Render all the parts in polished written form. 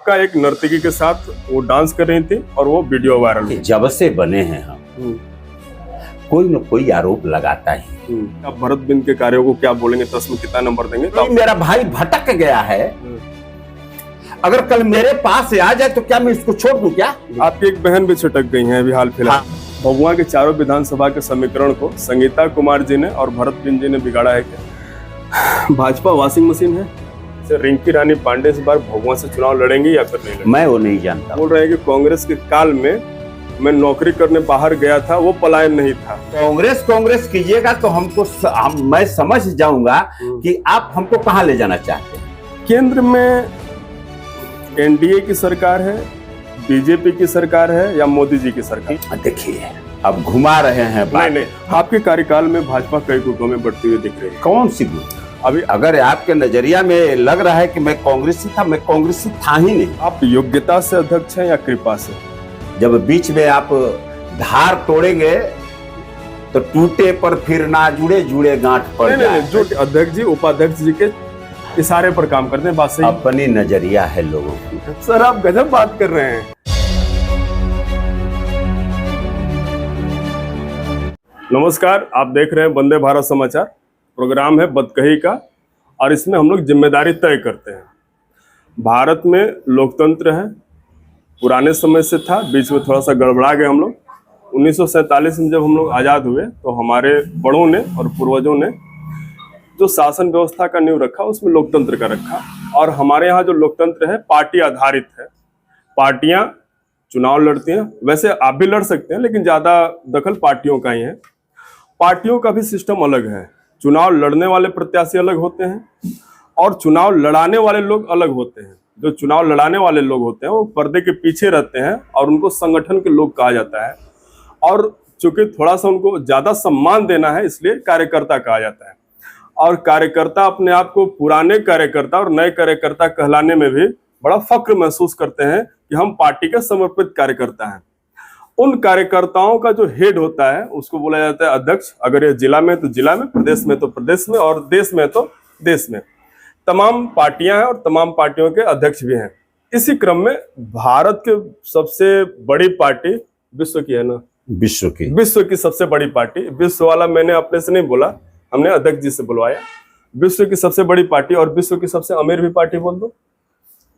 आपका एक नर्तकी के साथ वो डांस कर रही थी और वो वीडियो वायरल हुई। जब से बने हैं हम कोई न कोई आरोप लगाता ही। आप भरत बिंद के कार्यों को क्या बोलेंगे, 10 में कितना नंबर देंगे? तो मेरा भाई भटक गया है, अगर कल मेरे पास आ जाए तो क्या मैं इसको छोड़ दूं क्या? आपकी एक बहन भी छिटक गई है अभी हाल फिलहाल। भभुआ के चारों विधानसभा के समीकरण को संगीता कुमार जी ने और भरत बिंद जी ने बिगाड़ा है क्या? भाजपा वॉशिंग मशीन है। रिंकी रानी पांडे इस बार भभुआ से चुनाव लड़ेंगे या फिर नहीं? मैं वो नहीं जानता। बोल रहे हैं कि कांग्रेस के काल में मैं नौकरी करने बाहर गया था, वो पलायन नहीं था। कांग्रेस कीजिएगा तो मैं समझ जाऊंगा कि आप हमको कहां ले जाना चाहते हैं। केंद्र में एनडीए की सरकार है, बीजेपी की सरकार है या मोदी जी की सरकार? देखिए अब घुमा रहे हैं बात। नहीं, आपके कार्यकाल में भाजपा कई गुटों में बढ़ती हुई दिख रही है। कौन सी गुट? अभी अगर आपके नजरिया में लग रहा है कि मैं कांग्रेसी था, मैं कांग्रेसी था ही नहीं। आप योग्यता से अध्यक्ष हैं या कृपा से? जब बीच में आप धार तोड़ेंगे तो टूटे पर फिर ना जुड़े, जुड़े गांठ पड़ जाए। नहीं, जो अध्यक्ष जी उपाध्यक्ष जी के इशारे पर काम करते हैं, बात सही। अपनी नजरिया है लोगों की। सर आप गजब बात कर रहे हैं। नमस्कार, आप देख रहे हैं वंदे भारत समाचार। प्रोग्राम है बदकही का और इसमें हम लोग जिम्मेदारी तय करते हैं। भारत में लोकतंत्र है, पुराने समय से था, बीच में थोड़ा सा गड़बड़ा गए हम लोग। 1947 में जब हम लोग आज़ाद हुए तो हमारे बड़ों ने और पूर्वजों ने जो शासन व्यवस्था का नींव रखा उसमें लोकतंत्र का रखा। और हमारे यहाँ जो लोकतंत्र है पार्टी आधारित है। पार्टियां चुनाव लड़ती हैं, वैसे आप भी लड़ सकते हैं लेकिन ज़्यादा दखल पार्टियों का ही है। पार्टियों का भी सिस्टम अलग है। चुनाव लड़ने वाले प्रत्याशी अलग होते हैं और चुनाव लड़ाने वाले लोग अलग होते हैं। जो चुनाव लड़ाने वाले लोग होते हैं वो पर्दे के पीछे रहते हैं और उनको संगठन के लोग कहा जाता है। और चूंकि थोड़ा सा उनको ज़्यादा सम्मान देना है इसलिए कार्यकर्ता कहा जाता है। और कार्यकर्ता अपने आप को पुराने कार्यकर्ता और नए कार्यकर्ता कहलाने में भी बड़ा फक्र महसूस करते हैं कि हम पार्टी के समर्पित कार्यकर्ता हैं। उन कार्यकर्ताओं का जो हेड होता है उसको बोला जाता है अध्यक्ष। अगर ये जिला में तो जिला में, प्रदेश में तो प्रदेश में और देश में तो देश में। तमाम पार्टियां हैं और तमाम पार्टियों के अध्यक्ष भी हैं। इसी क्रम में भारत के सबसे बड़ी पार्टी विश्व की है ना, विश्व की सबसे बड़ी पार्टी, विश्व वाला मैंने अपने से नहीं बोला, हमने अध्यक्ष जी से बुलवाया। विश्व की सबसे बड़ी पार्टी और विश्व की सबसे अमीर भी पार्टी बोल दो।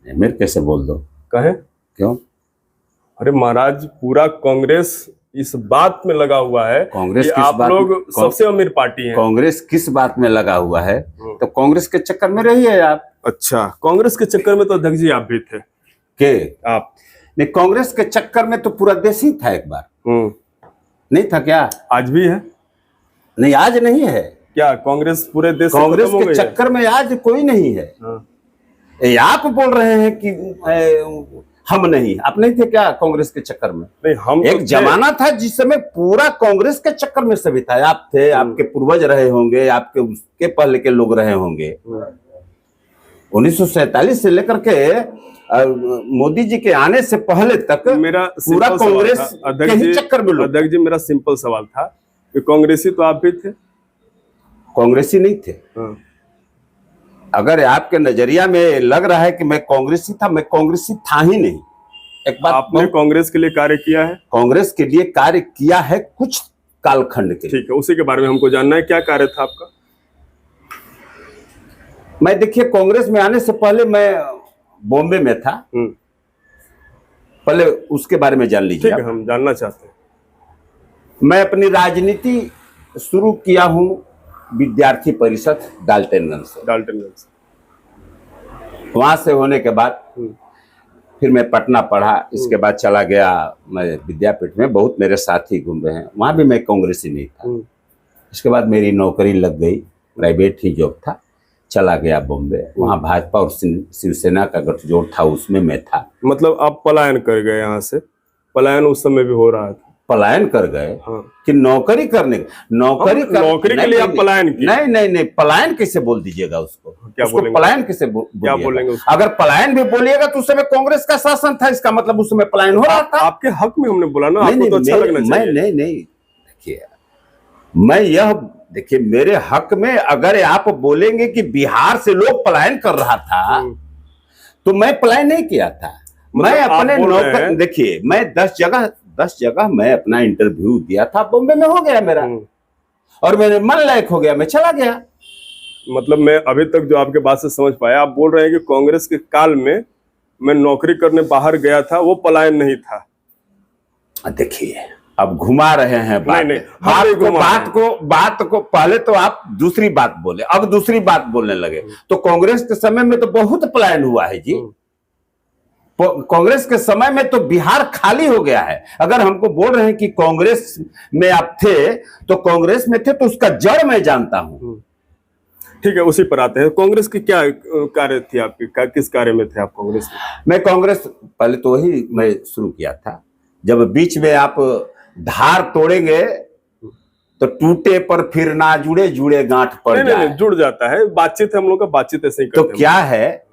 अमीर कैसे बोल दो? कहे क्यों? अरे महाराज, पूरा कांग्रेस इस बात में लगा हुआ है कि आप लोग सबसे अमीर पार्टी हैं। कांग्रेस किस बात में लगा हुआ है? तो कांग्रेस के चक्कर में रही है आप। अच्छा, कांग्रेस के चक्कर में तो अध्यक्ष जी आप भी थे। आप नहीं, कांग्रेस के चक्कर में तो पूरा देश ही था एक बार। नहीं था क्या? आज भी है। नहीं, आज नहीं है। क्या कांग्रेस पूरे देश? कांग्रेस के चक्कर में आज कोई नहीं है। आप बोल रहे हैं कि हम नहीं, आप नहीं थे क्या कांग्रेस के चक्कर में? नहीं, हम एक जमाना था जिस समय पूरा कांग्रेस के चक्कर में सभी था। आप थे, आपके पूर्वज रहे होंगे, आपके उसके पहले के लोग रहे होंगे। 1947 से लेकर के मोदी जी के आने से पहले तक मेरा पूरा कांग्रेस के ही चक्कर में। अध्यक्ष जी, मेरा सिंपल सवाल था कि कांग्रेसी तो आप भी थे। कांग्रेसी नहीं थे। अगर आपके नजरिया में लग रहा है कि मैं कांग्रेसी था, मैं कांग्रेसी था ही नहीं। एक बात, आपने कांग्रेस के लिए कार्य किया है? कांग्रेस के लिए कार्य किया है कुछ कालखंड के। ठीक है, उसी के बारे में हमको जानना है, क्या कार्य था आपका? मैं देखिए, कांग्रेस में आने से पहले मैं बॉम्बे में था। पहले उसके बारे में जान लीजिए। ठीक है, हम जानना चाहते हैं। मैं अपनी राजनीति शुरू किया हूं विद्यार्थी परिषद डाल्टनगंज से। वहां से होने के बाद फिर मैं पटना पढ़ा। इसके बाद चला गया मैं विद्यापीठ में। बहुत मेरे साथी घूम रहे हैं, वहां भी मैं कांग्रेसी नहीं था। इसके बाद मेरी नौकरी लग गई, प्राइवेट ही जॉब था। चला गया बॉम्बे, वहां भाजपा और शिवसेना का गठजोड़ था, उसमें मैं था। मतलब आप पलायन कर गए यहाँ से? पलायन उस समय भी हो रहा था। पलायन कर गए कि नौकरी करने? नौकरी के लिए आप पलायन किए? नहीं, पलायन कैसे बोल दीजिएगा उसको? क्या बोलेंगे? पलायन कैसे क्या बोलेंगे? अगर पलायन भी बोलिएगा तो उस समय कांग्रेस का शासन था, इसका मतलब उस समय पलायन हो रहा था। आपके हक में हमने बोला ना, आपको तो अच्छा लगना चाहिए। नहीं, देखिए, मैं यह देखिए, मेरे हक में अगर आप बोलेंगे कि बिहार से लोग पलायन कर रहा था तो मैं पलायन नहीं किया था। मैं अपने नौकर, देखिए मैं 10 जगह मैं अपना इंटरव्यू दिया था, बॉम्बे में हो गया मेरा, और मेरे मन लायक हो गया, मैं चला गया। मतलब मैं अभी तक जो आपके बात से समझ पाया, आप बोल रहे हैं कि कांग्रेस के काल में मैं नौकरी करने बाहर गया था, वो पलायन नहीं था। देखिए अब घुमा रहे हैं बात। नहीं, बात को पहले तो आप दूसरी बात बोले, अब दूसरी बात बोलने लगे। तो कांग्रेस के समय में तो बहुत पलायन हुआ है जी। कांग्रेस के समय में तो बिहार खाली हो गया है। अगर हमको बोल रहे हैं कि कांग्रेस में आप थे, तो कांग्रेस में थे तो उसका जड़ मैं जानता हूं। ठीक है, उसी पर आते हैं। कांग्रेस की क्या कार्य थी आपकी, किस कार्य में थे आप कांग्रेस में? मैं कांग्रेस पहले तो वही मैं शुरू किया था, जब बीच में आप धार तोड़ेंगे तो टूटे पर फिर ना जुड़े, जुड़े गांठ पर जाए। नहीं, जुड़ जाता है, बातचीत हम लोग का बातचीत ऐसे ही करते हैं। तो क्या है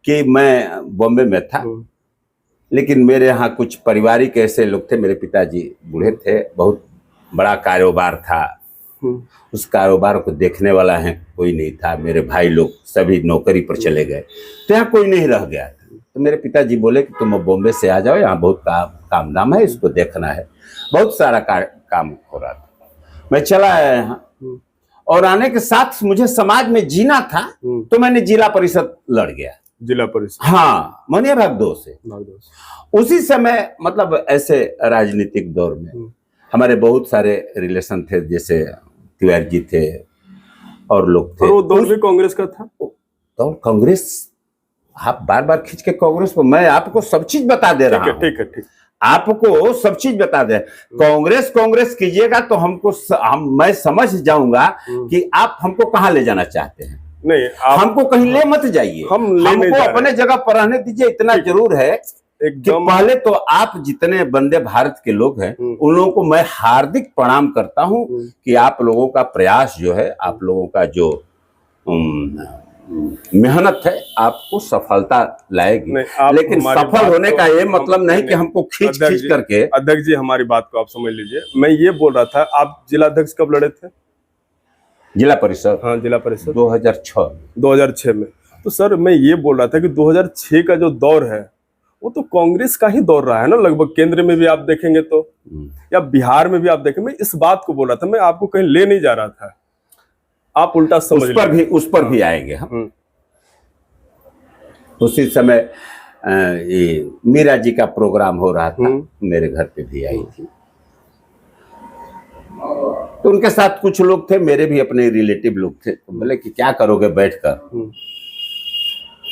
कि मैं बॉम्बे में था, लेकिन मेरे यहाँ कुछ पारिवारिक ऐसे लोग थे, मेरे पिताजी बूढ़े थे, बहुत बड़ा कारोबार था, उस कारोबार को देखने वाला है कोई नहीं था। मेरे भाई लोग सभी नौकरी पर चले गए, तो यहाँ कोई नहीं रह गया था। तो मेरे पिताजी बोले कि तुम बॉम्बे से आ जाओ, यहाँ बहुत काम धाम है, इसको देखना है। बहुत सारा काम हो रहा था, मैं चला आया यहाँ, और आने के साथ मुझे समाज में जीना था, तो मैंने जिला परिषद लड़ गया। जिला परिषद? हाँ, मनिया भागदो से। उसी समय मतलब ऐसे राजनीतिक दौर में हमारे बहुत सारे रिलेशन थे, जैसे तिवारी जी थे और लोग थे। और वो दौर भी कांग्रेस का था? तो कांग्रेस, आप बार बार खींच के कांग्रेस को, मैं आपको सब चीज बता दे रहा हूँ। ठीक है, आपको सब चीज बता दे। कांग्रेस कीजिएगा तो मैं समझ जाऊंगा कि आप हमको कहाँ ले जाना चाहते हैं। नहीं, हमको कहीं ले मत जाइए, हमको अपने जगह पर रहने दीजिए। इतना जरूर है कि पहले तो आप जितने वंदे भारत के लोग हैं, उन लोगों को मैं हार्दिक प्रणाम करता हूं कि आप लोगों का प्रयास जो है, आप लोगों का जो मेहनत है, आपको सफलता लाएगी। लेकिन सफल होने का ये मतलब नहीं कि हमको खींच करके। अध्यक्ष जी, हमारी बात को आप समझ लीजिए। मैं ये बोल रहा था, आप जिला अध्यक्ष कब लड़े थे? जिला परिषद? हाँ, जिला परिषद 2006 में। तो सर मैं ये बोल रहा था कि 2006 का जो दौर है, वो तो कांग्रेस का ही दौर रहा है ना लगभग। केंद्र में भी आप देखेंगे तो, या बिहार में भी आप देखेंगे। मैं इस बात को बोल रहा था, मैं आपको कहीं ले नहीं जा रहा था, आप उल्टा समझ लीजिए। उस पर भी आएंगे हम। उसी समय ये मीरा जी का प्रोग्राम हो रहा था, मेरे घर पे भी आई थी, तो उनके साथ कुछ लोग थे, मेरे भी अपने रिलेटिव लोग थे। तो बोले कि क्या करोगे बैठकर,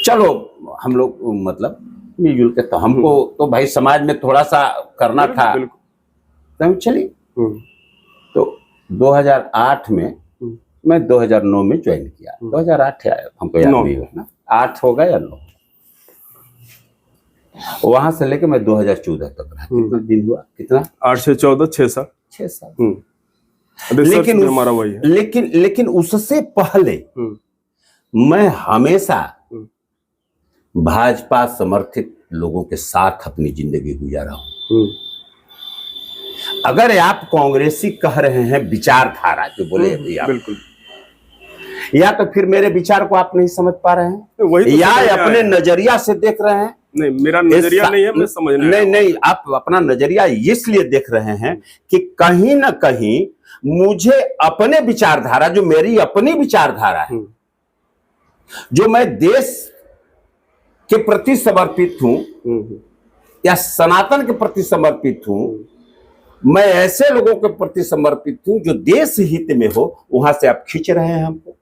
चलो हम लोग मतलब मिलजुल के। तो हमको तो भाई समाज में थोड़ा सा करना था, तो हम चली। तो 2008 में, मैं 2009 में ज्वाइन किया। 2008 आया, हमको याद नहीं है ना, 8 होगा या 9। वहां से लेके मैं 2014 तक रहा। कितना दिन हुआ? कितना? 8 से 14, 6 साल। लेकिन उससे पहले मैं हमेशा भाजपा समर्थित लोगों के साथ अपनी जिंदगी गुजारा हूं। अगर आप कांग्रेसी कह रहे हैं विचारधारा, जो बोले अभी आप, बिल्कुल, या तो फिर मेरे विचार को आप नहीं समझ पा रहे हैं, वही या अपने नजरिया से देख रहे हैं। नहीं, मेरा नजरिया नहीं है, मैं समझना। नहीं, आप अपना नजरिया इसलिए देख रहे हैं कि कहीं ना कहीं मुझे अपने विचारधारा, जो मेरी अपनी विचारधारा है, जो मैं देश के प्रति समर्पित हूं या सनातन के प्रति समर्पित हूं, मैं ऐसे लोगों के प्रति समर्पित हूं जो देश हित में हो। वहां से आप खींच रहे हैं हमको।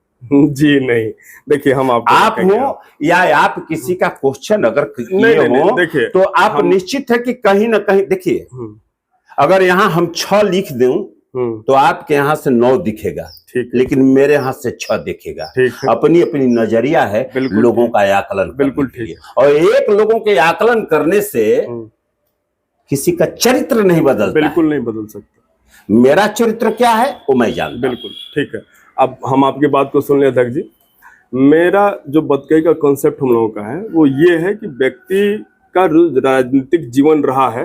जी नहीं, देखिए हम आप हो या आप किसी का क्वेश्चन अगर किए हो, तो आप निश्चित है कि कहीं ना कहीं, देखिए अगर यहाँ हम 6 लिख दूं तो आपके यहाँ से 9 दिखेगा, लेकिन मेरे यहाँ से 6 दिखेगा। अपनी अपनी नजरिया है, लोगों का आकलन। बिल्कुल ठीक। और एक लोगों के आकलन करने से किसी का चरित्र नहीं बदलता। बिल्कुल नहीं बदल सकता। मेरा चरित्र क्या है वो मैं जानता हूं। बिल्कुल ठीक है। अब हम आपकी बात को सुन लें अध्यक्ष जी। मेरा जो बतकही का कॉन्सेप्ट हम लोगों का है वो ये है कि व्यक्ति का राजनीतिक जीवन रहा है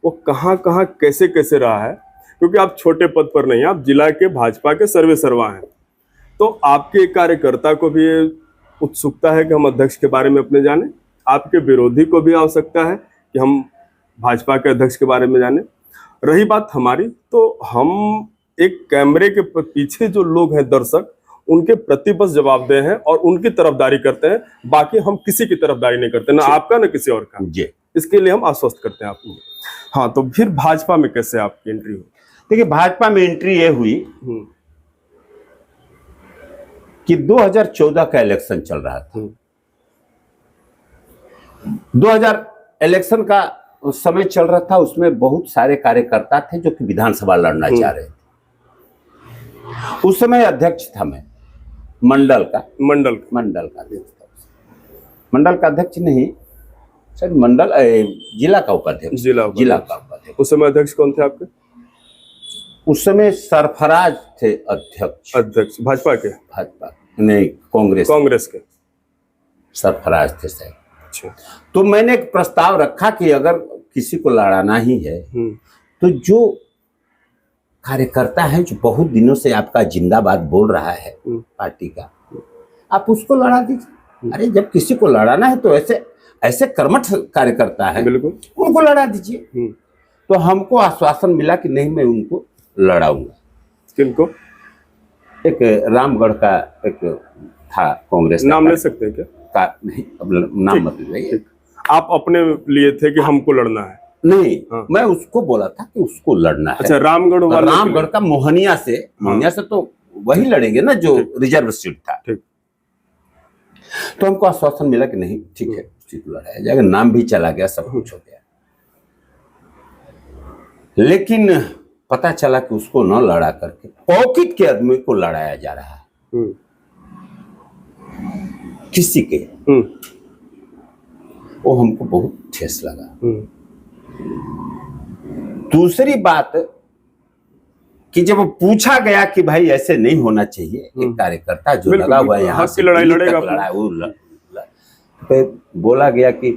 वो कहाँ कहाँ कैसे कैसे रहा है, क्योंकि आप छोटे पद पर नहीं, आप जिला के भाजपा के सर्वे सर्वा हैं। तो आपके कार्यकर्ता को भी उत्सुकता है कि हम अध्यक्ष के बारे में अपने जाने, आपके विरोधी को भी आवश्यकता है कि हम भाजपा के अध्यक्ष के बारे में जाने। रही बात हमारी, तो हम एक कैमरे के पीछे जो लोग हैं दर्शक, उनके प्रति बस जवाबदेह हैं और उनकी तरफदारी करते हैं। बाकी हम किसी की तरफदारी नहीं करते, ना आपका ना किसी और का जी। इसके लिए हम आश्वस्त करते हैं आपको। हाँ, तो फिर भाजपा में कैसे आपकी एंट्री हुई? देखिए, भाजपा में एंट्री ये हुई कि 2014 का इलेक्शन चल रहा था। 2000 इलेक्शन का समय चल रहा था, उसमें बहुत सारे कार्यकर्ता थे जो कि विधानसभा लड़ना चाह रहे थे। उस समय अध्यक्ष था मैं, मंडल का अध्यक्ष था। मंडल का अध्यक्ष नहीं, सर मंडल जिला का उपाध्यक्ष। जिला का उपाध्यक्ष। उस समय अध्यक्ष कौन थे आपके? उस समय सरफराज थे अध्यक्ष। भाजपा के? भाजपा नहीं, कांग्रेस के सरफराज थे साहब। अच्छा। तो मैंने एक प्रस्ताव रखा कि अगर किसी को लड़ाना ही है तो जो कार्यकर्ता है जो बहुत दिनों से आपका जिंदाबाद बोल रहा है पार्टी का, आप उसको लड़ा दीजिए। अरे जब किसी को लड़ाना है तो ऐसे कर्मठ कार्यकर्ता है, बिल्कुल उनको लड़ा दीजिए। तो हमको आश्वासन मिला कि नहीं, मैं उनको लड़ाऊंगा। किनको? एक रामगढ़ का एक था कांग्रेस। नाम ले सकते हैं क्या? नहीं, अब नाम मत लीजिए। आप अपने लिए थे कि हमको लड़ना है? नहीं, हाँ। मैं उसको बोला था कि उसको लड़ना है। अच्छा, रामगढ़ का मोहनिया से तो वही लड़ेंगे ना जो रिजर्व सीट था। ठीक। तो हमको आश्वासन मिला कि नहीं, ठीक है, सीट लड़ाया जाएगा। नाम भी चला गया, सब कुछ हो गया। लेकिन पता चला कि उसको न लड़ा करके पॉकेट के आदमी को लड़ाया जा रहा है, किसी के। वो हमको बहुत ठेस लगा। दूसरी बात कि जब पूछा गया कि भाई ऐसे नहीं होना चाहिए, एक कार्यकर्ता जो लगा हुआ है यहाँ से लड़ाई लड़ेगा, वो बोला गया कि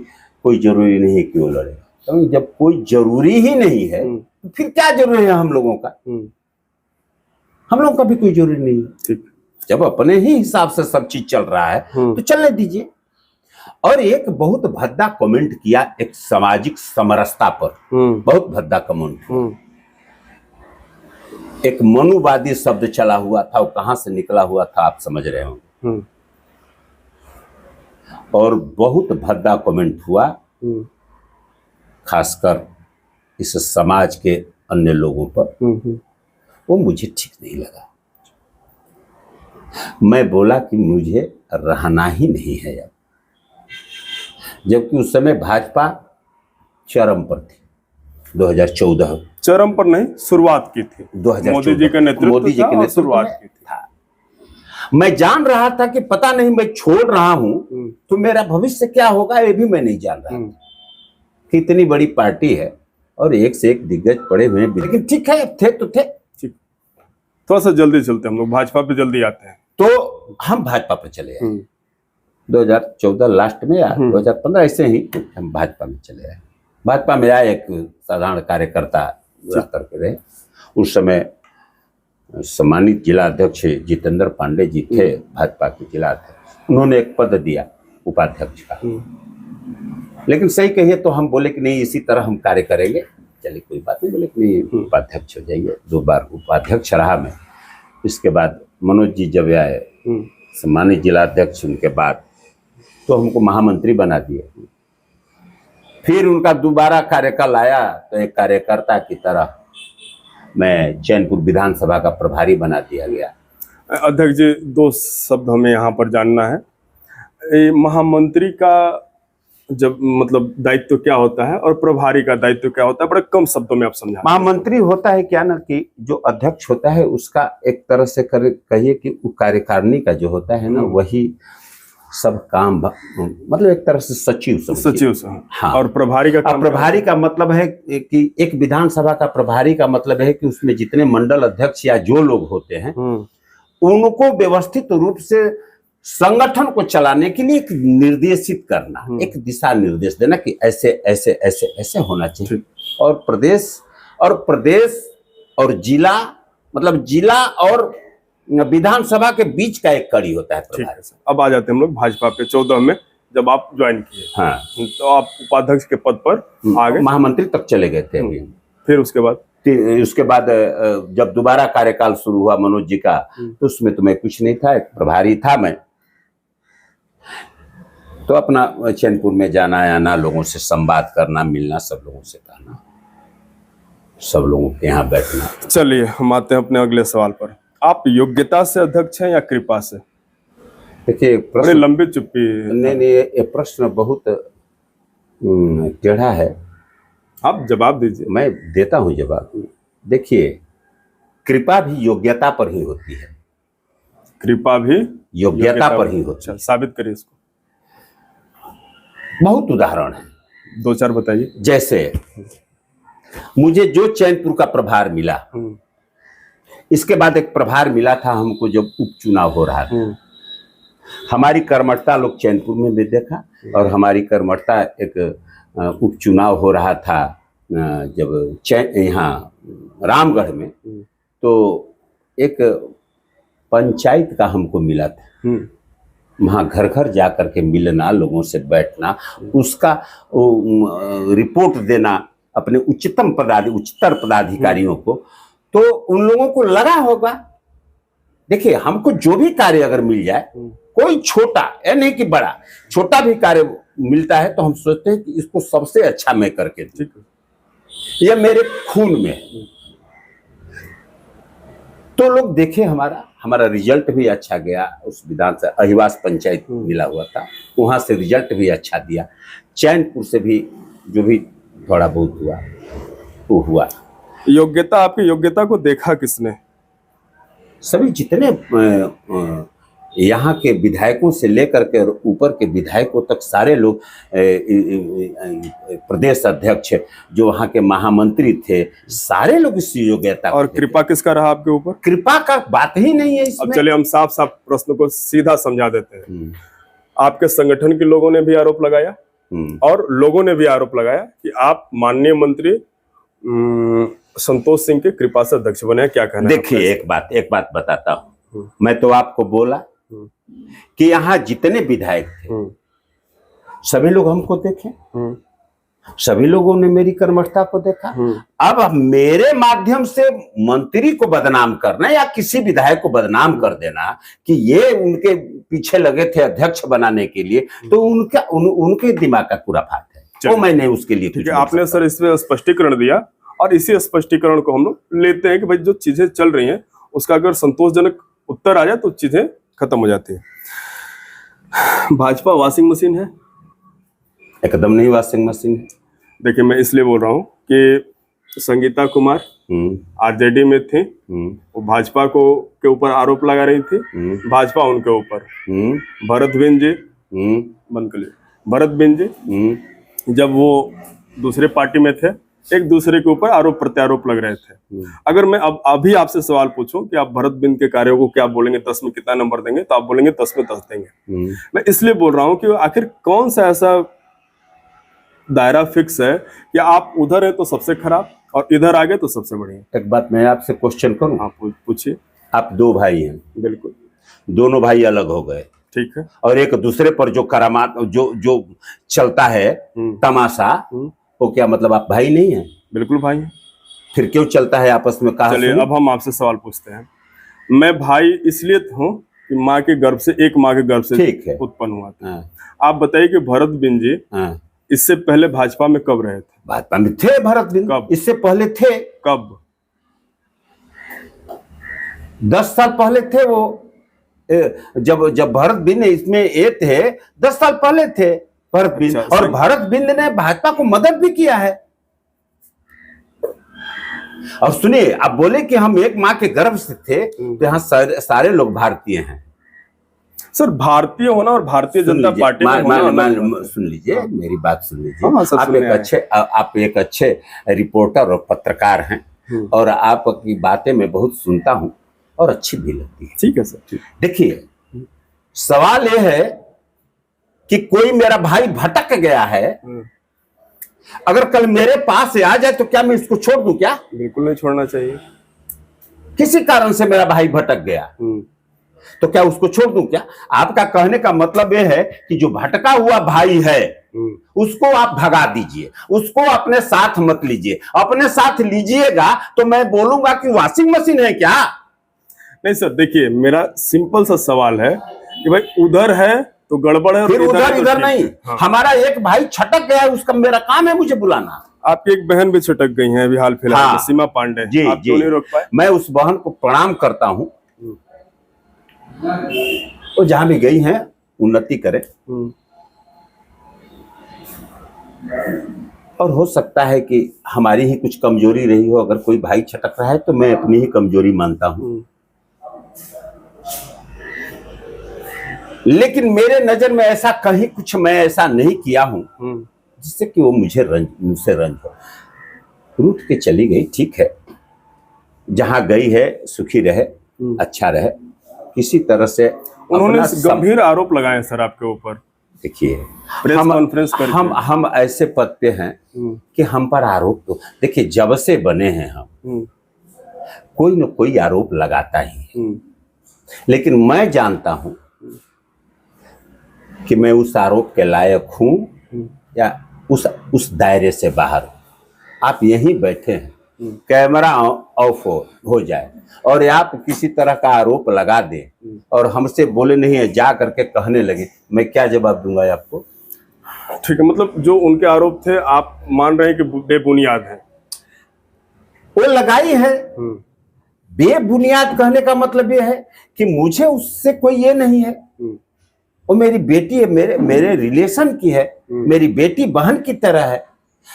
कोई जरूरी नहीं कि वो लड़ेगा। तो जब कोई जरूरी ही नहीं है तो फिर क्या जरूरी है हम लोगों का? हम लोगों का भी कोई जरूरी नहीं है। जब अपने ही हिसाब से सब चीज चल रहा है तो चलने दीजिए। और एक बहुत भद्दा कमेंट किया एक सामाजिक समरसता पर, बहुत भद्दा कमेंट। एक मनुवादी शब्द चला हुआ था, वो कहां से निकला हुआ था आप समझ रहे होंगे। और बहुत भद्दा कमेंट हुआ, खासकर इस समाज के अन्य लोगों पर। वो मुझे ठीक नहीं लगा। मैं बोला कि मुझे रहना ही नहीं है अब, जबकि उस समय भाजपा चरम पर थी। 2014 चरम पर नहीं, शुरुआत की थी। 2014 मोदी जी के नेतृत्व शुरुआत की थी। मैं जान रहा था कि पता नहीं मैं छोड़ रहा हूं तो मेरा भविष्य क्या होगा, ये भी मैं नहीं जान रहा था। कितनी बड़ी पार्टी है और एक से एक दिग्गज पड़े हुए हैं, लेकिन ठीक है, थे तो थे। थोड़ा सा जल्दी चलते, हम लोग भाजपा पे जल्दी आते हैं। तो हम भाजपा पे चले आए 2014 लास्ट में या 2015 ऐसे ही हम भाजपा में चले आए। भाजपा में आए, एक साधारण कार्यकर्ता करके रहे। उस समय सम्मानित जिला अध्यक्ष जितेंद्र पांडे जी थे, भाजपा के जिला अध्यक्ष। उन्होंने एक पद दिया उपाध्यक्ष का, लेकिन सही कहिए तो हम बोले कि नहीं, इसी तरह हम कार्य करेंगे। चलिए कोई बात नहीं, बोले कि नहीं, उपाध्यक्ष हो जाइए। 2 बार उपाध्यक्ष रहा मैं। इसके बाद मनोज जी जब आए सम्मानित जिला अध्यक्ष, उनके बाद तो हमको महामंत्री बना दिए। फिर उनका दोबारा कार्यकाल आया तो एक कार्यकर्ता की तरह मैं चैनपुर विधानसभा का प्रभारी बना दिया गया। अध्यक्ष जी, 2 शब्द हमें यहाँ पर जानना है। महामंत्री का जब मतलब दायित्व क्या होता है और प्रभारी का दायित्व क्या होता है, बड़े कम शब्दों में आप समझा। महामंत्री होता है क्या ना कि जो अध्यक्ष होता है उसका एक तरह से कहिए कि कार्यकारिणी का जो होता है ना, वही सब काम, मतलब एक तरह से सचिव से। हाँ। और प्रभारी का मतलब है कि एक विधानसभा का प्रभारी का मतलब है कि उसमें जितने मंडल अध्यक्ष या जो लोग होते हैं उनको व्यवस्थित रूप से संगठन को चलाने के लिए एक निर्देशित करना, एक दिशा निर्देश देना कि ऐसे ऐसे ऐसे ऐसे होना चाहिए। और प्रदेश और जिला, मतलब जिला और विधानसभा के बीच का एक कड़ी होता है। अब आ जाते हैं हम लोग भाजपा पे। 14 में जब आप ज्वाइन किए। हाँ, तो आप उपाध्यक्ष के पद पर आ गए, महामंत्री तक चले गए थे अभी। फिर उसके बाद उसके बाद जब दोबारा कार्यकाल शुरू हुआ मनोज जी का, तो उसमें तो मैं कुछ नहीं था, एक प्रभारी था मैं। तो अपना चैनपुर में जाना आना, लोगों से संवाद करना, मिलना, सब लोगों से कहना, सब लोगों के यहाँ बैठना। चलिए हम आते हैं अपने अगले सवाल पर। आप योग्यता से अध्यक्ष हैं या कृपा से? देखिए बड़े प्रश्न, लंबी चुप्पी। नहीं, ये प्रश्न बहुत टेढ़ा है। आप जवाब दीजिए। मैं देता हूं जवाब। देखिए, कृपा भी योग्यता पर ही होती है। कृपा भी योग्यता पर ही होती है। अच्छा, साबित करिए इसको। बहुत उदाहरण है, 2-4 बताइए। जैसे मुझे जो चैनपुर का प्रभार मिला, इसके बाद एक प्रभार मिला था हमको जब उपचुनाव हो रहा था। हमारी कर्मठता लोग चैनपुर में भी देखा, और हमारी कर्मठता एक उपचुनाव हो रहा था जब यहाँ रामगढ़ में, तो एक पंचायत का हमको मिला था। वहाँ घर घर जा करके मिलना, लोगों से बैठना, उसका रिपोर्ट देना अपने उच्चतर पदाधिकारियों को। तो उन लोगों को लगा होगा, देखिए हमको जो भी कार्य अगर मिल जाए, कोई छोटा या नहीं कि बड़ा, छोटा भी कार्य मिलता है, तो हम सोचते हैं कि इसको सबसे अच्छा मैं करके दूं, यह मेरे खून में है। तो लोग देखे, हमारा रिजल्ट भी अच्छा गया। उस विधानसभा अहिवास पंचायत मिला हुआ था, वहां से रिजल्ट भी अच्छा दिया। चैनपुर से भी जो भी थोड़ा बहुत हुआ वो हुआ। योग्यता, आपकी योग्यता को देखा किसने? सभी जितने यहाँ के विधायकों से लेकर के ऊपर के विधायकों तक सारे लोग, प्रदेश अध्यक्ष, जो वहाँ के महामंत्री थे, सारे लोग इस योग्यता। और कृपा किसका रहा आपके ऊपर? कृपा का बात ही नहीं है इसमें। अब चलिए हम साफ साफ प्रश्न को सीधा समझा देते हैं। आपके संगठन के लोगों ने भी आरोप लगाया और लोगों ने भी आरोप लगाया कि आप माननीय मंत्री संतोष सिंह के कृपा से अध्यक्ष बने। क्या कहना है? देखिए, एक बात बताता हूँ। मैं तो आपको बोला कि यहाँ जितने विधायक थे, सभी लोग हमको देखे, सभी लोगों ने मेरी कर्मठता को देखा। अब मेरे माध्यम से मंत्री को बदनाम करना या किसी विधायक को बदनाम कर देना कि ये उनके पीछे लगे थे अध्यक्ष बनाने के लिए, तो उनके दिमाग का खुराफात है, वो मैंने उसके लिए ठीक है। आपने सर इसमें स्पष्टीकरण दिया, और इसी स्पष्टीकरण को हम लोग लेते हैं कि भाई जो चीजें चल रही हैं उसका अगर संतोषजनक उत्तर आ जाए तो चीजें खत्म हो जाती है। भाजपा वॉशिंग मशीन है? एकदम नहीं वॉशिंग मशीन है। देखिए, मैं इसलिए बोल रहा हूँ कि संगीता कुमार आरजेडी में थी, वो भाजपा को के ऊपर आरोप लगा रही थी, भाजपा उनके ऊपर। भरत बिंद जी, बंद कर लिए, भरत बिंद जी जब वो दूसरे पार्टी में थे, एक दूसरे के ऊपर आरोप प्रत्यारोप लग रहे थे। अगर मैं अब अभी आपसे सवाल पूछूं कि आप भरत बिंद के कार्यों को क्या बोलेंगे, 10 में कितना नंबर देंगे, तो आप बोलेंगे 10 में 10 देंगे। मैं इसलिए बोल रहा हूं कि आखिर कौन सा ऐसा दायरा फिक्स है कि आप उधर है तो सबसे खराब और इधर आ गए तो सबसे बढ़िया? एक बात मैं आपसे क्वेश्चन करूं? आप पूछिए। आप दो भाई हैं, बिल्कुल, दोनों भाई अलग हो गए, ठीक है, और एक दूसरे पर जो करामात जो चलता है तमाशा, वो क्या मतलब आप भाई नहीं हैं? बिल्कुल भाई हैं। फिर क्यों चलता है आपस में? कहा। चलिए अब हम आपसे सवाल पूछते हैं। मैं भाई इसलिए हूँ कि माँ के गर्भ से, एक माँ के गर्भ से उत्पन्न हुआ था। आप बताइए कि भरत बिंद जी इससे पहले भाजपा में कब रहे थे? भाजपा में थे भरत बिंद? कब? इससे पहले थे। कब? 10 साल पहले थे वो। जब भरत बिंद इसमें ये थे, 10 साल पहले थे भरत बिंद। अच्छा, और भरत बिंद ने भाजपा को मदद भी किया है। और सुनिए, आप बोले कि हम एक माँ के गर्भ से थे, तो यहाँ सारे लोग भारतीय हैं। सर, भारतीय होना और भारतीय जनता पार्टी में होना, सुन लीजिए, मेरी बात सुन लीजिए। आप एक अच्छे रिपोर्टर और पत्रकार हैं, और आपकी बातें मैं बहुत सुनता हूं और अच्छी भी लगती है। ठीक है सर। देखिए, सवाल यह है कि कोई मेरा भाई भटक गया है, अगर कल मेरे पास आ जाए तो क्या मैं इसको छोड़ दूं? क्या? बिल्कुल नहीं छोड़ना चाहिए। किसी कारण से मेरा भाई भटक गया, तो क्या उसको छोड़ दूं क्या? आपका कहने का मतलब यह है कि जो भटका हुआ भाई है उसको आप भगा दीजिए, उसको अपने साथ मत लीजिए। अपने साथ लीजिएगा तो मैं बोलूंगा कि वॉशिंग मशीन है क्या? नहीं सर, देखिए मेरा सिंपल सा सवाल है कि भाई उधर है तो गड़बड़ है और फिर उधर इधर नहीं। हाँ। हमारा एक भाई छटक गया है, उसका मेरा काम है मुझे बुलाना। आपकी एक बहन भी छटक गई है अभी हाल फिलहाल हाँ। में, सीमा पांडे, जी आप क्यों नहीं रोक पाए? मैं उस बहन को प्रणाम करता हूं, वो जहां भी गई हैं उन्नति करे। और हो सकता है कि हमारी ही कुछ कमजोरी रही हो। अगर कोई भाई छटक रहा है तो मैं अपनी ही कमजोरी मानता हूं। लेकिन मेरे नजर में ऐसा कहीं कुछ मैं ऐसा नहीं किया हूं जिससे कि वो मुझसे रंज हो। रूठ के चली गई, ठीक है, जहां गई है सुखी रहे, अच्छा रहे। किसी तरह से उन्होंने गंभीर आरोप लगाए सर आपके ऊपर। देखिए, प्रेस कॉन्फ्रेंस करके हम ऐसे पद पे हैं कि हम पर आरोप तो देखिए जब से बने हैं हम कोई न कोई आरोप लगाता ही है। लेकिन मैं जानता हूं कि मैं उस आरोप के लायक हूं या उस दायरे से बाहर हूं। आप यहीं बैठे हैं, कैमरा ऑफ हो जाए और आप किसी तरह का आरोप लगा दें और हमसे बोले नहीं है, जा करके कहने लगे, मैं क्या जवाब दूंगा आपको? ठीक है, मतलब जो उनके आरोप थे आप मान रहे हैं कि बेबुनियाद है? वो लगाई है। बेबुनियाद कहने का मतलब ये है कि मुझे उससे कोई ये नहीं है। वो मेरी बेटी है, मेरे रिलेशन की है, मेरी बेटी बहन की तरह है।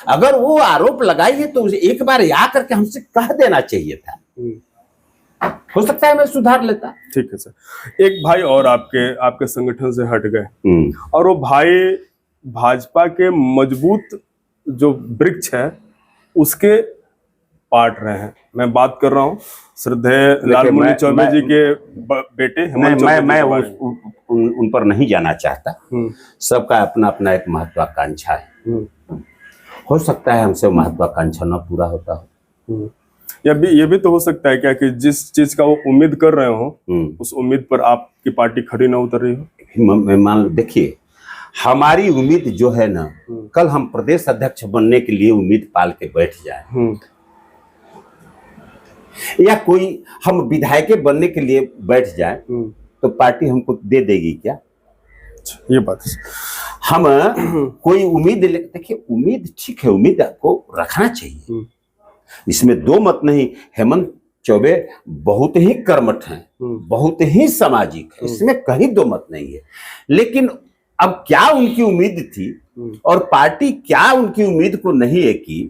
अगर वो आरोप लगाई है तो एक बार आ करके हमसे कह देना चाहिए था। हो सकता है मैं सुधार लेता। ठीक है सर। एक भाई और आपके संगठन से हट गए और वो भाई भाजपा के मजबूत जो वृक्ष है उसके पार्ट रहे हैं। मैं बात कर रहा हूँ श्रद्धेय लालमुनि चौबे जी के बेटे हेमंत चौबे जी। मैं उन पर नहीं जाना चाहता। सबका अपना अपना एक महत्वाकांक्षा है। हो सकता है हमसे महत्वाकांक्षा न पूरा होता हो। ये भी तो हो सकता है क्या कि जिस चीज का वो उम्मीद कर रहे हो उस उम्मीद पर आपकी पार्टी खड़ी ना उतर रही हो? मान लो, देखिए हमारी उम्मीद जो है ना, कल हम प्रदेश अध्यक्ष बनने के लिए उम्मीद पाल के बैठ जाए या कोई हम विधायक बनने के लिए बैठ जाए तो पार्टी हमको दे देगी क्या? ये बात हम कोई उम्मीद देखिए, उम्मीद ठीक है, उम्मीद आपको रखना चाहिए, इसमें दो मत नहीं। हेमंत चौबे बहुत ही कर्मठ हैं, बहुत ही सामाजिक है, इसमें कहीं दो मत नहीं है। लेकिन अब क्या उनकी उम्मीद थी और पार्टी क्या उनकी उम्मीद को नहीं है की,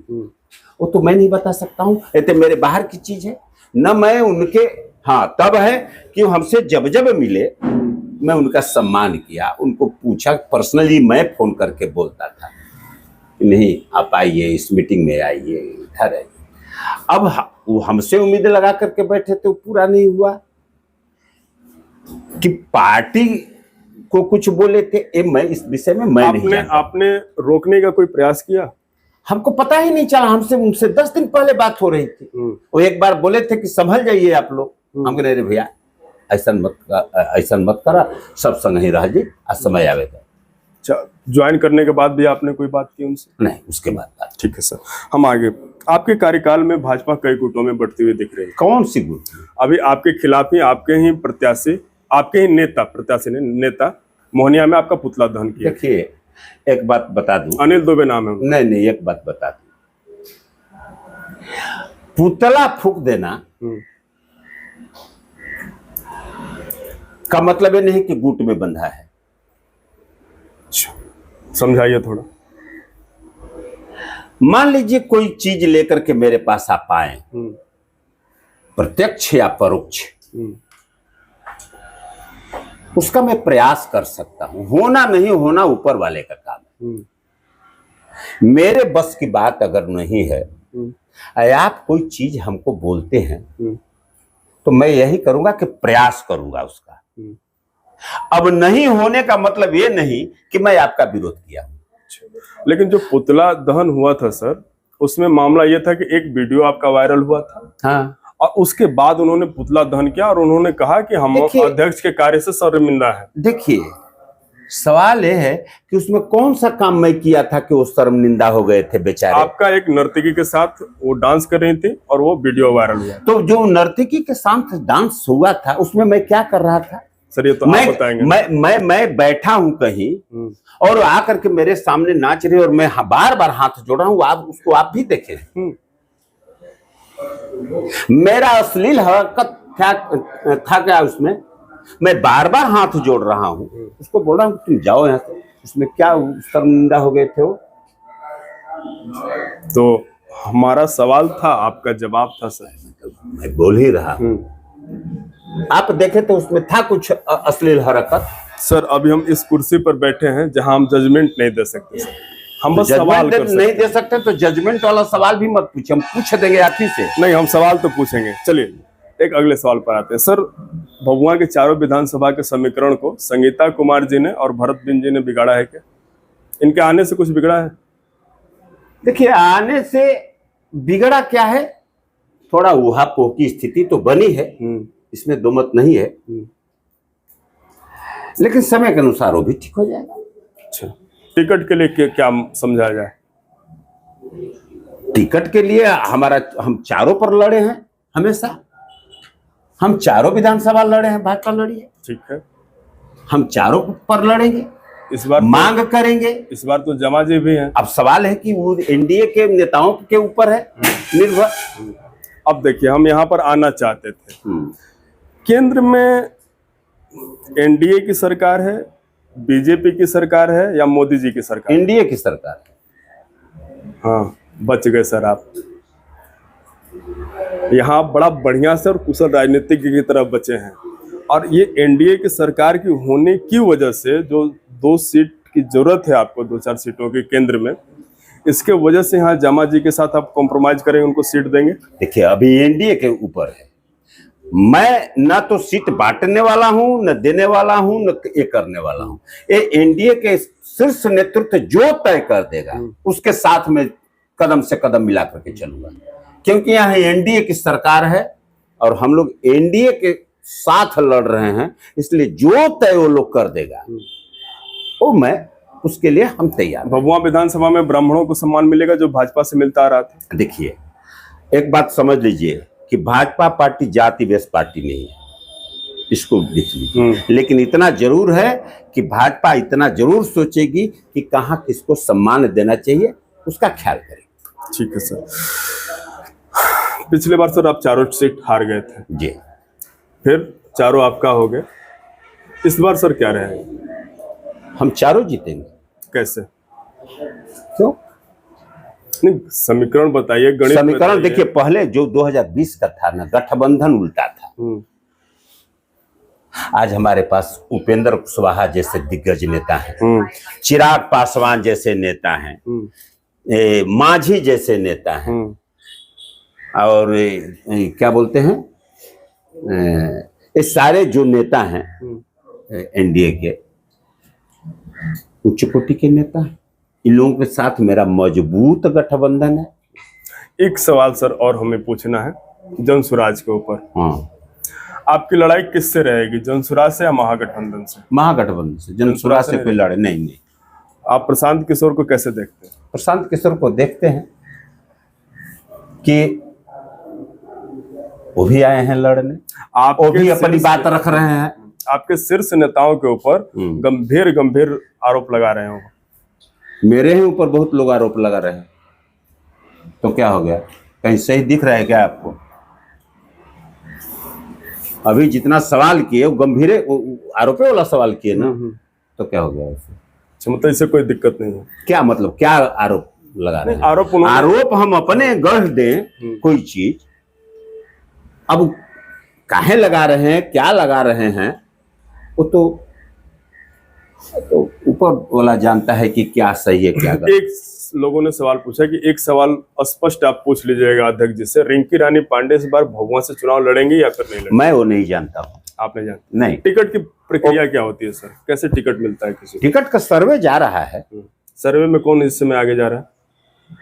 वो तो मैं नहीं बता सकता हूं। ये तो मेरे बाहर की चीज है न। मैं उनके, हाँ तब है कि हमसे जब जब मिले मैं उनका सम्मान किया, उनको पूछा, पर्सनली मैं फोन करके बोलता था नहीं आप आइए, इस मीटिंग में आइए, इधर आइए। अब वो हमसे उम्मीद लगा करके बैठे तो पूरा नहीं हुआ कि पार्टी को कुछ बोले थे। मैं इस विषय में मैं नहीं जानता। आपने रोकने का कोई प्रयास किया? हमको पता ही नहीं चला। हमसे उनसे 10 दिन पहले बात हो रही थी। वो एक बार बोले थे कि संभल जाइए आप लोग। हम कह रहे भैया ऐसा मत करा, सब संग ही रह जी, आज समय आवेगा। अच्छा, ज्वाइन करने के बाद भी आपने कोई बात की उनसे? नहीं, उसके बाद बात। ठीक है सर, हम आगे। आपके कार्यकाल में भाजपा कई गुटों में बढ़ती हुई दिख रही है। कौन सी गुट? अभी आपके खिलाफ ही आपके ही प्रत्याशी, आपके ही नेता मोहनिया में आपका पुतला दहन किया। देखिए एक बात बता दूं, अनिल दुबे नाम है। नहीं, एक बात बता दूं, पुतला फूंक देना का मतलब ये नहीं कि गुट में बंधा है। समझाइए थोड़ा। मान लीजिए कोई चीज लेकर के मेरे पास आप आए, प्रत्यक्ष या परोक्ष, उसका मैं प्रयास कर सकता हूं। होना नहीं होना ऊपर वाले का काम है। मेरे बस की बात अगर नहीं है, आप कोई चीज हमको बोलते हैं तो मैं यही करूंगा कि प्रयास करूंगा उसका। अब नहीं होने का मतलब ये नहीं कि मैं आपका विरोध किया हूं। लेकिन जो पुतला दहन हुआ था सर, उसमें मामला ये था कि एक वीडियो आपका वायरल हुआ था। हाँ। और उसके बाद उन्होंने पुतला दहन किया और उन्होंने कहा कि हम देखिए- अध्यक्ष के कार्य से शर्मिंदा है। देखिए, सवाल यह है कि उसमें कौन सा काम मैं किया था कि वो शर्मिंदा हो गए थे बेचारे। आपका एक नर्तकी के साथ वो डांस कर रही थी और वो वीडियो वायरल हुआ। तो जो नर्तकी के साथ डांस हुआ था उसमें मैं क्या कर रहा था? सर ये तो आप बताएंगे। मैं बैठा हूं कहीं और आकर के मेरे सामने नाच रही और मैं बार बार हाथ जोड़ रहा हूं, आप उसको आप भी देखें। मेरा अश्लील हरकत था क्या उसमें? मैं बार बार हाथ जोड़ रहा हूं, उसको बोल रहा हूं तुम जाओ यहां से। उसमें क्या शर्मिंदा हो गए थे वो? तो हमारा सवाल था, आपका जवाब था सर। मैं बोल ही रहा हूं। आप देखे तो उसमें था कुछ अश्लील हरकत? सर अभी हम इस कुर्सी पर बैठे हैं जहां हम जजमेंट नहीं दे सकते सर। हम बस सवाल कर सकते नहीं दे सकते तो जजमेंट वाला सवाल भी मत पूछे, हम पूछ देंगे आप ही से। नहीं, हम सवाल तो पूछेंगे। चलिए एक अगले सवाल पर आते हैं। सर भभुआ के चारों विधानसभा के समीकरण को संगीता कुमार जी ने और भरत बिंद जी ने बिगाड़ा है क्या? इनके आने से कुछ बिगड़ा है? देखिए, आने से बिगड़ा क्या है, थोड़ा ऊहापोह की स्थिति तो बनी है, इसमें दो मत नहीं है, लेकिन समय के अनुसार वो भी ठीक हो जाएगा। अच्छा, टिकट के लिए क्या समझा जाए? टिकट के लिए हम चारों पर लड़े हैं, हमेशा हम चारों विधानसभा लड़े हैं, भाजपा लड़ी है। ठीक है, हम चारों पर लड़ेंगे, इस बार मांग करेंगे। इस बार तो जमा जी भी हैं। अब सवाल है कि वो एनडीए के नेताओं के ऊपर है निर्भर। अब देखिए, हम यहाँ पर आना चाहते थे। केंद्र में एनडीए की सरकार है, बीजेपी की सरकार है या मोदी जी की सरकार? एनडीए की सरकार है। हाँ, बच गए सर आप। यहाँ बड़ा बढ़िया से और कुशल राजनीतिज्ञ की तरफ बचे हैं। और ये एनडीए की सरकार की होने की वजह से जो 2 सीट की जरूरत है आपको, 2-4 सीटों के केंद्र में, इसके वजह से यहाँ जमा जी के साथ आप कॉम्प्रोमाइज करेंगे, उनको सीट देंगे? देखिए, अभी एनडीए के ऊपर है। मैं ना तो सीट बांटने वाला हूं, न देने वाला हूं, न ये करने वाला हूं। ये एनडीए के शीर्ष नेतृत्व जो तय कर देगा उसके साथ में कदम से कदम मिला करके चलूंगा, क्योंकि यहाँ एनडीए की सरकार है और हम लोग एनडीए के साथ लड़ रहे हैं, इसलिए जो तय वो लोग कर देगा वो मैं उसके लिए हम तैयार। भभुआ विधानसभा में ब्राह्मणों को सम्मान मिलेगा जो भाजपा से मिलता आ रहा था। देखिए, एक बात समझ लीजिए कि भाजपा पार्टी जाति बेस पार्टी नहीं है, इसको लिख लीजिए। लेकिन इतना जरूर है कि भाजपा इतना जरूर सोचेगी कि कहाँ किसको सम्मान देना चाहिए, उसका ख्याल करेगी। ठीक है सर। पिछले बार सर आप चारों सीट हार गए थे जी, फिर चारों आपका हो गए। इस बार सर क्या रहेगा? हम चारों जीतेंगे। कैसे? क्यों? नहीं, समीकरण बताइए, गणित समीकरण देखिए, पहले जो 2020 का था ना, गठबंधन उल्टा था। आज हमारे पास उपेंद्र कुशवाहा जैसे दिग्गज नेता हैं, चिराग पासवान जैसे नेता हैं, मांझी जैसे नेता हैं, और क्या बोलते हैं, ये सारे जो नेता हैं एनडीए के उच्च कोटि के नेता हैं। इन लोगों के साथ मेरा मजबूत गठबंधन है। एक सवाल सर और हमें पूछना है जनसुराज के ऊपर। हाँ, आपकी लड़ाई किससे रहेगी, जनसुराज से या महागठबंधन से? महागठबंधन से। जनसुराज से कोई लड़े नहीं। आप प्रशांत किशोर को कैसे देखते हैं? प्रशांत किशोर को देखते हैं कि वो भी आए हैं लड़ने, वो भी अपनी बात रख रहे हैं। आपके शीर्ष नेताओं के ऊपर गंभीर आरोप लगा रहे हो। मेरे ही ऊपर बहुत लोग आरोप लगा रहे हैं, तो क्या हो गया? कहीं सही दिख रहा है क्या आपको? अभी जितना सवाल किए वो गंभीर आरोप वाला सवाल किए ना, तो क्या हो गया उससे? मतलब इससे कोई दिक्कत नहीं है? क्या मतलब, क्या आरोप लगा रहे हैं? आरोप हम अपने गढ़ दें कोई चीज, अब काहे लगा रहे हैं, क्या लगा रहे हैं, वो तो ऊपर वाला जानता है कि क्या सही है क्या गलत। एक लोगों ने सवाल पूछा कि एक सवाल स्पष्ट आप पूछ लीजिएगा अध्यक्ष जी से, रिंकी रानी पांडे इस बार भभुआ से चुनाव लड़ेंगे या फिर नहीं लड़ेंगे? मैं वो नहीं जानता हूँ। आप नहीं जानते? नहीं। टिकट की प्रक्रिया क्या होती है सर, कैसे टिकट मिलता है किसी? टिकट का सर्वे जा रहा है। सर्वे में कौन हिस्से में आगे जा रहा है?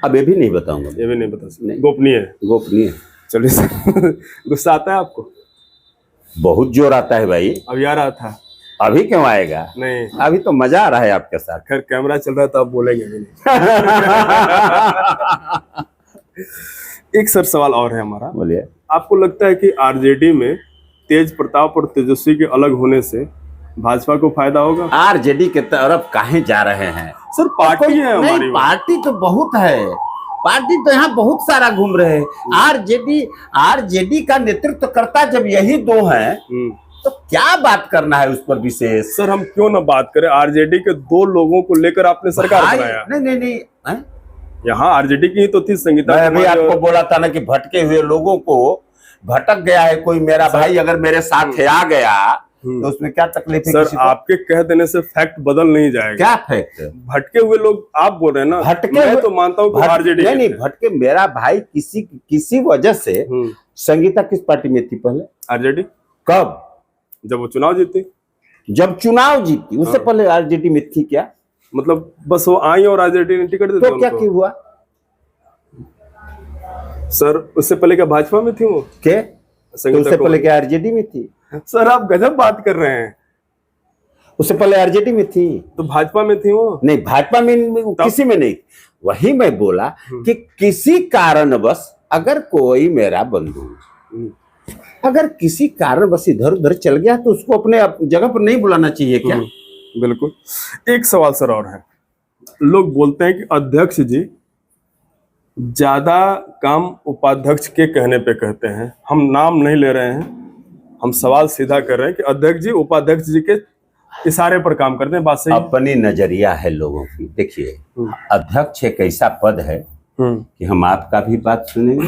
अब ये भी नहीं बताऊंगा। ये भी नहीं बता सकते, गोपनीय है। गोपनीय। चलिए सर गुस्सा आता है आपको? बहुत जोर आता है भाई। अभी आ रहा था। अभी क्यों आएगा? नहीं, अभी तो मजा आ रहा है आपके साथ। खैर कैमरा चल रहा है तो आप बोलेंगे भी नहीं। एक सर सवाल और है हमारा। बोलिए। आपको लगता है कि आरजेडी में तेज प्रताप और तेजस्वी के अलग होने से भाजपा को फायदा होगा? आरजेडी के तरफ काहे जा रहे हैं सर? पार्टी है हमारी। नहीं, पार्टी तो बहुत है, पार्टी तो यहाँ बहुत सारा घूम रहे हैं। आरजेडी का नेतृत्व करता जब यही दो हैं तो क्या बात करना है उस पर विशेष? सर हम क्यों ना बात करें, आरजेडी के दो लोगों को लेकर आपने सरकार बनाया। नहीं यहाँ आरजेडी की ही तो थी संगीता। मैं अभी आपको बोला था ना कि भटके हुए लोगों को, भटक गया है कोई मेरा भाई अगर मेरे साथ आ गया तो उसमें क्या तकलीफ है? सर आपके कह देने से फैक्ट बदल नहीं जाएगा। क्या फैक्ट? भटके हुए लोग आप बोल रहे हैं ना। भटके मैं तो मानता हूँ आरजेडी नहीं, भटके मेरा भाई किसी वजह से। संगीता किस पार्टी में थी पहले? आरजेडी। कब? जब वो चुनाव जीती। जब चुनाव जीती उससे पहले आरजेडी में थी क्या? मतलब बस वो आई और आरजेडी ने टिकट दे दिया। तो क्या क्यों हुआ सर? उससे पहले क्या भाजपा में थी वो? क्या उससे पहले क्या आरजेडी में थी? सर आप गजब बात कर रहे हैं। उससे पहले आरजेडी में थी तो भाजपा में थी वो? नहीं, भाजपा में किसी में नहीं। वही मैं बोला कि किसी कारणवश अगर कोई मेरा बंधु अगर किसी कारणवश इधर उधर चल गया तो उसको अपने जगह पर नहीं बुलाना चाहिए क्या? बिल्कुल। एक सवाल सर और है। लोग बोलते हैं कि अध्यक्ष जी ज्यादा काम उपाध्यक्ष के कहने पे कहते हैं। हम नाम नहीं ले रहे हैं, हम सवाल सीधा कर रहे हैं कि अध्यक्ष जी उपाध्यक्ष जी के इशारे पर काम करते हैं। बात सही? अपनी नजरिया है लोगों की। देखिए, अध्यक्ष एक ऐसा पद है कि हम आपका भी बात सुनेंगे,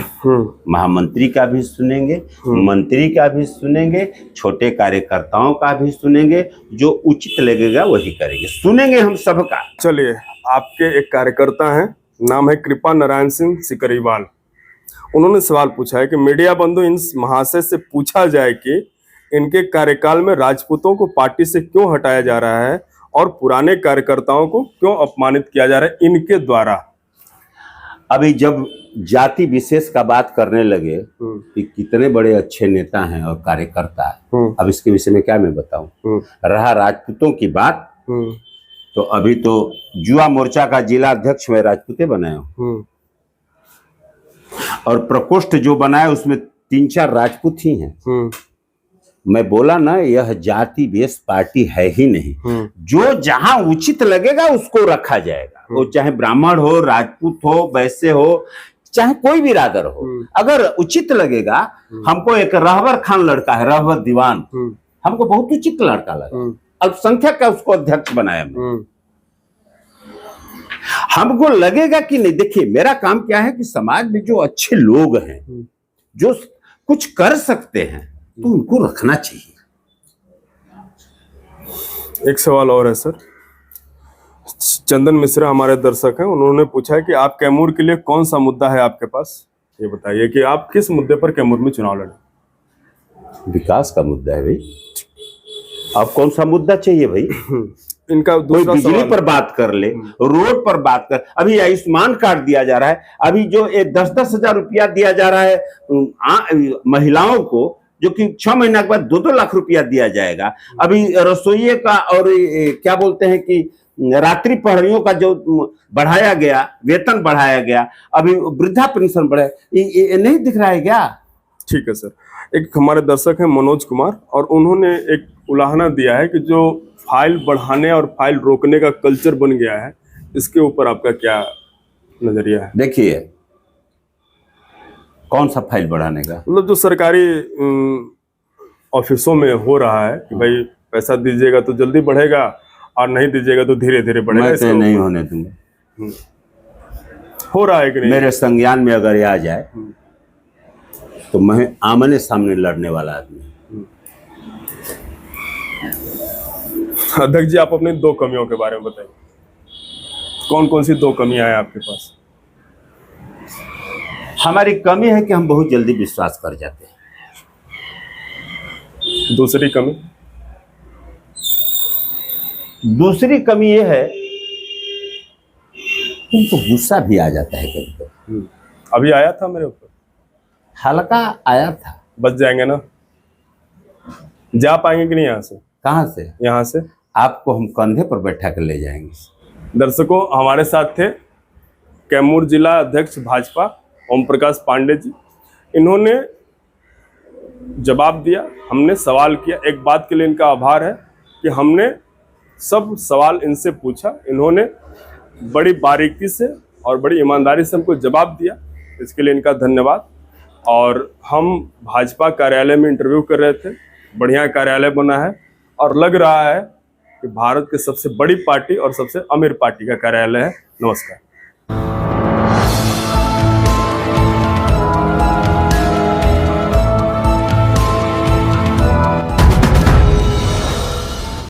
महामंत्री का भी सुनेंगे, मंत्री का भी सुनेंगे, छोटे कार्यकर्ताओं का भी सुनेंगे, जो उचित लगेगा वही करेंगे, सुनेंगे हम सबका। चलिए, आपके एक कार्यकर्ता हैं, नाम है कृपा नारायण सिंह सिकरीवाल। उन्होंने सवाल पूछा है कि मीडिया बंधु इन महाशय से पूछा जाए कि इनके कार्यकाल में राजपूतों को पार्टी से क्यों हटाया जा रहा है और पुराने कार्यकर्ताओं को क्यों अपमानित किया जा रहा है इनके द्वारा। अभी जब जाति विशेष का बात करने लगे कि कितने बड़े अच्छे नेता हैं और कार्यकर्ता है, अब इसके विषय में क्या मैं बताऊं। रहा राजपूतों की बात, तो अभी तो युवा मोर्चा का जिला अध्यक्ष मैं राजपूते बनाया हूं और प्रकोष्ठ जो बनाया उसमें 3-4 राजपूत ही हैं। मैं बोला ना, यह जाति बेस पार्टी है ही नहीं। जो जहां उचित लगेगा उसको रखा जाएगा, वो चाहे ब्राह्मण हो, राजपूत हो, वैश्य हो, चाहे कोई भी रादर हो। अगर उचित लगेगा, हमको एक रहबर खान लड़का है, रहबर दीवान, हमको बहुत उचित लड़का लगा, अल्पसंख्यक का उसको अध्यक्ष बनाया मैं। हमको लगेगा कि नहीं। देखिए, मेरा काम क्या है कि समाज में जो अच्छे लोग हैं, जो कुछ कर सकते हैं, तो उनको रखना चाहिए। एक सवाल और है सर। चंदन मिश्रा हमारे दर्शक हैं, उन्होंने पूछा है कि आप कैमूर के लिए कौन सा मुद्दा है आपके पास, ये बताइए कि आप किस मुद्दे पर कैमूर में चुनाव लड़े। विकास का मुद्दा है भाई। आप कौन सा मुद्दा चाहिए भाई? इनका दूसरा बिजली पर बात कर ले, रोड पर बात कर। अभी आयुष्मान कार्ड दिया जा रहा है, अभी जो 10-10 हजार रुपया दिया जा रहा है महिलाओं को, जो कि 6 महीना के बाद 2-2 लाख रुपया दिया जाएगा। अभी रसोइये का और क्या बोलते हैं कि रात्रि प्रहरियों का जो बढ़ाया गया, वेतन बढ़ाया गया, अभी वृद्धा पेंशन बढ़ाया, ये नहीं दिख रहा है क्या? ठीक है सर। एक हमारे दर्शक हैं मनोज कुमार, और उन्होंने एक उलाहना दिया है कि जो फाइल बढ़ाने और फाइल रोकने का कल्चर बन गया है, इसके ऊपर आपका क्या नजरिया है? देखिए, कौन सा फाइल बढ़ाने का? मतलब जो सरकारी ऑफिसों में हो रहा है कि भाई पैसा दीजिएगा तो जल्दी बढ़ेगा और नहीं दीजिएगा तो धीरे धीरे बढ़ेगा। मैं तो नहीं होने दूंगा। हो रहा है कि नहीं? मेरे संज्ञान में अगर ये आ जाए तो मैं आमने सामने लड़ने वाला आदमी। अध्यक्ष जी, आप अपनी 2 कमियों के बारे में बताइए। कौन कौन सी 2 कमियां हैं आपके पास? हमारी कमी है कि हम बहुत जल्दी विश्वास कर जाते हैं। दूसरी कमी? दूसरी कमी ये है कि उनको गुस्सा भी आ जाता है कभी कभी। अभी आया था मेरे ऊपर। हल्का आया था। बच जाएंगे ना? जा पाएंगे कि नहीं यहाँ से? कहाँ से? यहाँ से आपको हम कंधे पर बैठा कर ले जाएंगे। दर्शकों, हमारे साथ थे कैमूर जिला अध्यक्ष भाजपा ओम प्रकाश पांडे जी। इन्होंने जवाब दिया, हमने सवाल किया। एक बात के लिए इनका आभार है कि हमने सब सवाल इनसे पूछा, इन्होंने बड़ी बारीकी से और बड़ी ईमानदारी से हमको जवाब दिया, इसके लिए इनका धन्यवाद। और हम भाजपा कार्यालय में इंटरव्यू कर रहे थे, बढ़िया कार्यालय बना है और लग रहा है कि भारत की सबसे बड़ी पार्टी और सबसे अमीर पार्टी का कार्यालय है। नमस्कार।